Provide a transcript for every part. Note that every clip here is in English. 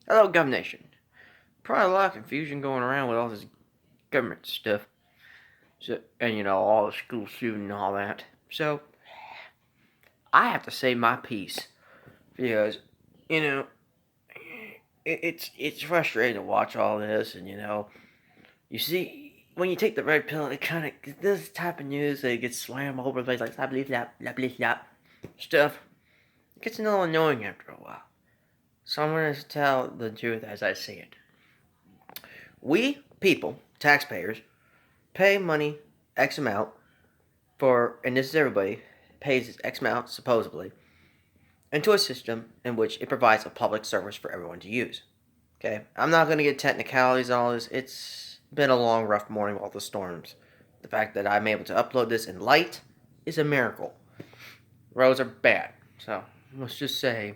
Hello, Gov Nation. Probably a lot of confusion going around with all this government stuff. So, and all the school shooting and all that. So, I have to say my piece because, you know, it's frustrating to watch all this, and you see when you take the red pill, it kind of this type of news that gets slammed all over the place like blah blah blah blah blah blah stuff. It gets a little annoying after a while. So I'm gonna tell the truth as I see it. We people, taxpayers, pay money X amount for, and this is everybody, pays X amount supposedly into a system in which it provides a public service for everyone to use. Okay, I'm not going to get technicalities on all this. It's been a long, rough morning with all the storms. The fact that I'm able to upload this in light is a miracle. Roads are bad, so let's just say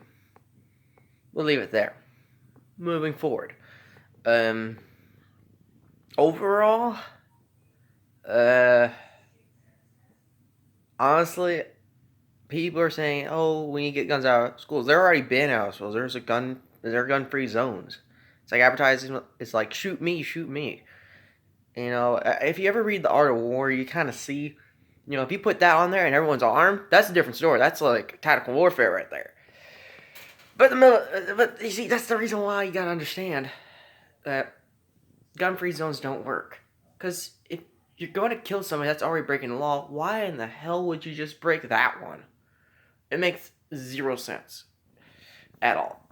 we'll leave it there. Moving forward, overall, honestly, people are saying, "Oh, we need to get guns out of schools." They're already been out of schools. There are gun-free zones. It's like advertising. It's like shoot me, shoot me. If you ever read The Art of War, you kind of see, if you put that on there and everyone's armed, that's a different story. That's like tactical warfare right there. But you see, that's the reason why you gotta understand that gun-free zones don't work. Because if you're going to kill somebody that's already breaking the law, why in the hell would you just break that one? It makes zero sense at all.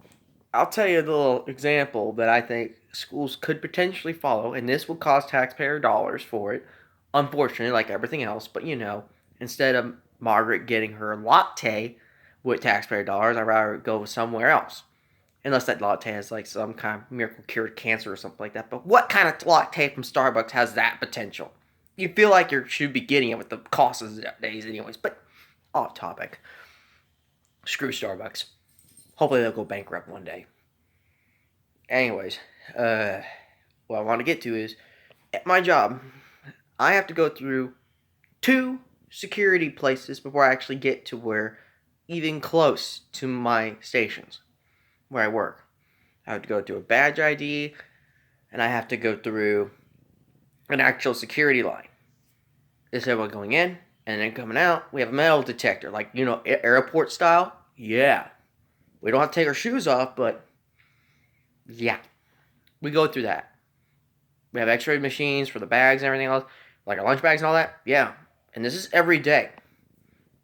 I'll tell you a little example that I think schools could potentially follow, and this will cost taxpayer dollars for it, unfortunately, like everything else. But instead of Margaret getting her latte with taxpayer dollars, I'd rather go somewhere else. Unless that latte has like some kind of miracle cured cancer or something like that. But what kind of latte from Starbucks has that potential? You feel like you should be getting it with the cost of days, anyways. But off topic. Screw Starbucks. Hopefully they'll go bankrupt one day. Anyways, what I want to get to is, at my job, I have to go through 2 security places before I actually get to where, even close to my stations where I work. I have to go through a badge ID, and I have to go through an actual security line. Is everyone going in, and then coming out, we have a metal detector, like, airport style. Yeah. We don't have to take our shoes off, but yeah. We go through that. We have x-ray machines for the bags and everything else, like our lunch bags and all that. Yeah. And this is every day.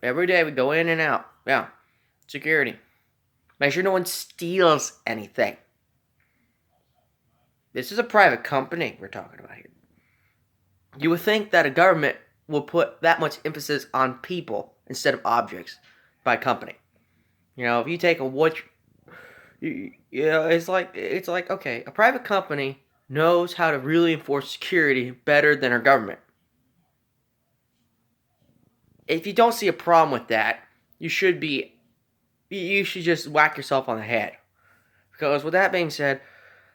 Every day we go in and out. Yeah. Security. Make sure no one steals anything. This is a private company we're talking about here. You would think that a government will put that much emphasis on people instead of objects by a company. If you take a watch, it's like okay, a private company knows how to really enforce security better than our government. If you don't see a problem with that, you should just whack yourself on the head. Because with that being said,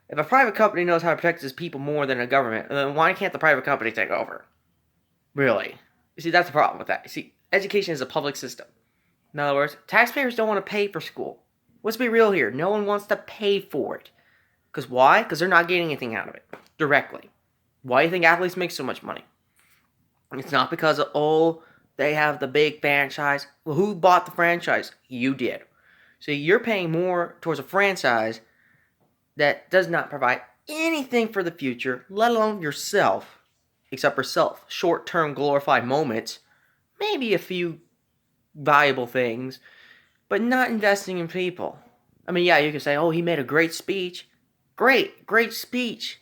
if a private company knows how to protect its people more than a government, then why can't the private company take over? Really? You see, that's the problem with that. You see, education is a public system. In other words, taxpayers don't want to pay for school. Let's be real here. No one wants to pay for it. Because why? Because they're not getting anything out of it directly. Why do you think athletes make so much money? It's not because they have the big franchise. Well, who bought the franchise? You did. So you're paying more towards a franchise that does not provide anything for the future, let alone yourself, except for short-term glorified moments, maybe a few valuable things, but not investing in people. I mean, yeah, you can say, oh, he made a great speech. Great speech.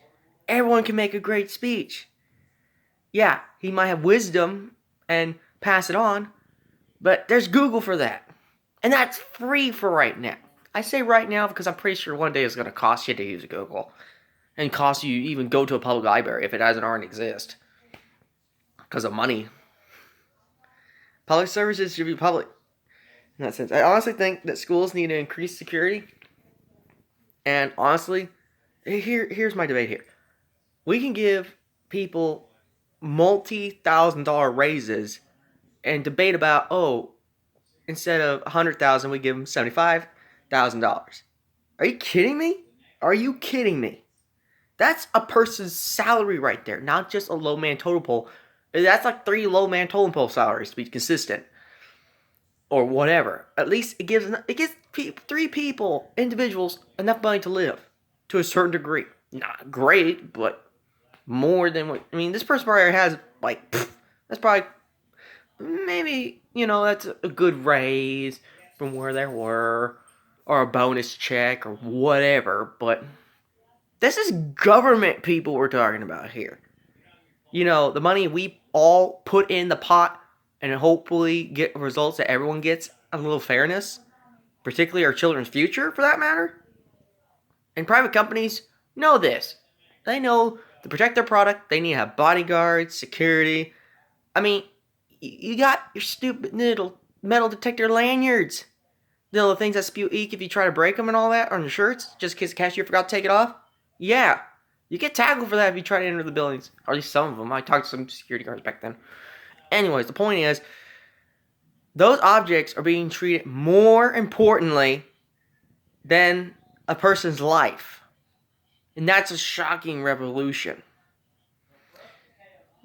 Everyone can make a great speech. Yeah, he might have wisdom and pass it on, but there's Google for that. And that's free for right now. I say right now because I'm pretty sure one day it's going to cost you to use Google. And cost you even go to a public library if it doesn't already exist. Because of money. Public services should be public. In that sense. I honestly think that schools need to increase security. And honestly, here's my debate here. We can give people multi-$1,000 raises and debate about, instead of $100,000, we give them $75,000. Are you kidding me? Are you kidding me? That's a person's salary right there, not just a low man totem pole. That's like 3 low man totem pole salaries to be consistent, or whatever. At least it gives 3 people, individuals, enough money to live to a certain degree. Not great, but more than what. I mean, this person probably has like that's probably maybe that's a good raise from where they were, or a bonus check or whatever. But this is government people we're talking about here. The money we all put in the pot and hopefully get results that everyone gets a little fairness, particularly our children's future for that matter. And private companies know this. They know to protect their product, they need to have bodyguards, security. I mean, you got your stupid little metal detector lanyards. The little things that spew ink if you try to break them and all that on your shirts, just in case the cashier forgot to take it off. Yeah, you get tackled for that if you try to enter the buildings. Or at least some of them. I talked to some security guards back then. Anyways, the point is, those objects are being treated more importantly than a person's life. And that's a shocking revolution.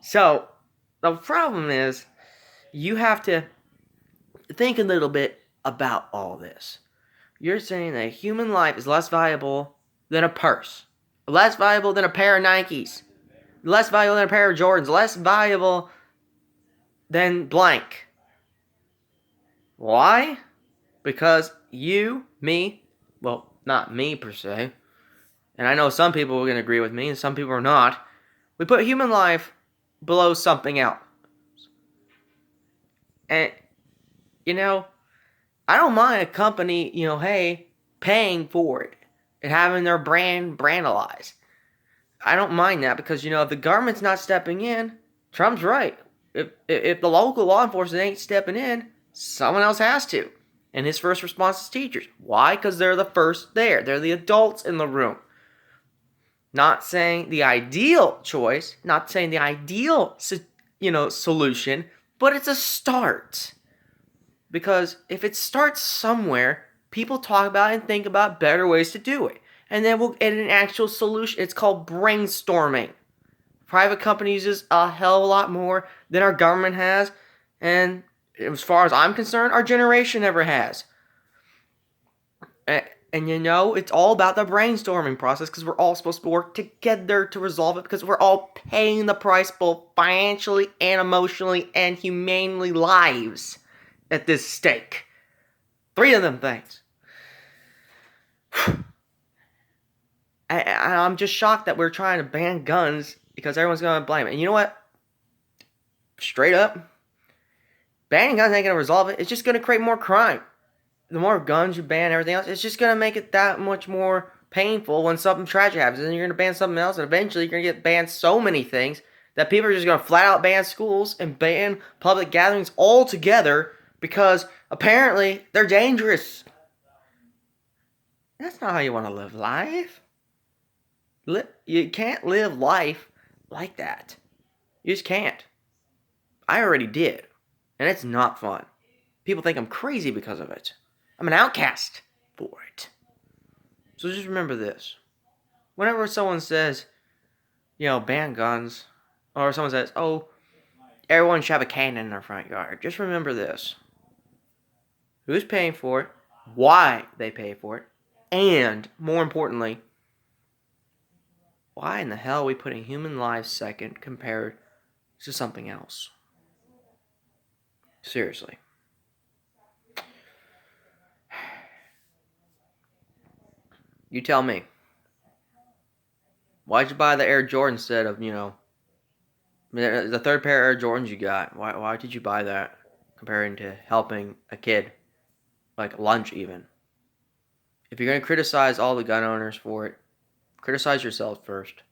So, the problem is, you have to think a little bit about all this. You're saying that human life is less valuable than a purse. Less valuable than a pair of Nikes. Less valuable than a pair of Jordans. Less valuable than blank. Why? Because you, me, well, not me per se, and I know some people are going to agree with me and some people are not, we put human life below something else. And, I don't mind a company, hey, paying for it and having their brand brandalized. I don't mind that because, if the government's not stepping in, Trump's right. If the local law enforcement ain't stepping in, someone else has to. And his first response is teachers. Why? Because they're the first there. They're the adults in the room. Not saying the ideal choice, not saying the ideal, solution, but it's a start. Because if it starts somewhere, people talk about it and think about better ways to do it. And then we'll get an actual solution. It's called brainstorming. Private companies use a hell of a lot more than our government has. And as far as I'm concerned, our generation never has. And it's all about the brainstorming process because we're all supposed to work together to resolve it because we're all paying the price both financially and emotionally and humanely lives at this stake. 3 of them things. I'm just shocked that we're trying to ban guns because everyone's going to blame it. And you know what? Straight up, banning guns ain't going to resolve it. It's just going to create more crime. The more guns you ban, everything else, it's just going to make it that much more painful when something tragic happens. And then you're going to ban something else, and eventually you're going to get banned so many things that people are just going to flat out ban schools and ban public gatherings altogether because apparently they're dangerous. That's not how you want to live life. You can't live life like that. You just can't. I already did. And it's not fun. People think I'm crazy because of it. I'm an outcast for it. So just remember this. Whenever someone says, ban guns, or someone says, oh, everyone should have a cannon in their front yard, just remember this. Who's paying for it, why they pay for it, and, more importantly, why in the hell are we putting human lives second compared to something else? Seriously. You tell me. Why'd you buy the Air Jordan instead of, the third pair of Air Jordans you got? Why did you buy that comparing to helping a kid? Like lunch even. If you're going to criticize all the gun owners for it, criticize yourself first.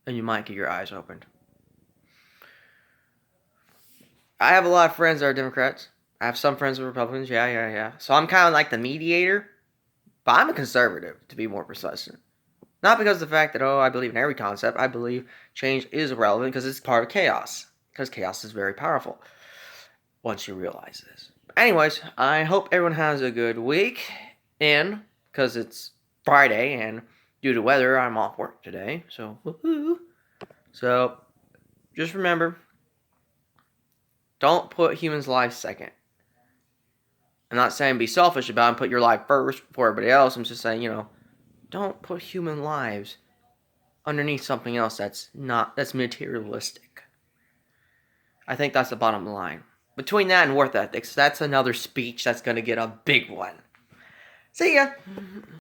And you might get your eyes opened. I have a lot of friends that are Democrats. I have some friends that are Republicans. Yeah. So I'm kind of like the mediator. But I'm a conservative, to be more precise. Not because of the fact that, I believe in every concept. I believe change is relevant because it's part of chaos. Because chaos is very powerful once you realize this. Anyways, I hope everyone has a good week. And because it's Friday and due to weather, I'm off work today. So, woohoo. So, just remember, don't put humans' lives second. I'm not saying be selfish about it and put your life first before everybody else. I'm just saying, don't put human lives underneath something else that's materialistic. I think that's the bottom line. Between that and worth ethics, that's another speech that's going to get a big one. See ya!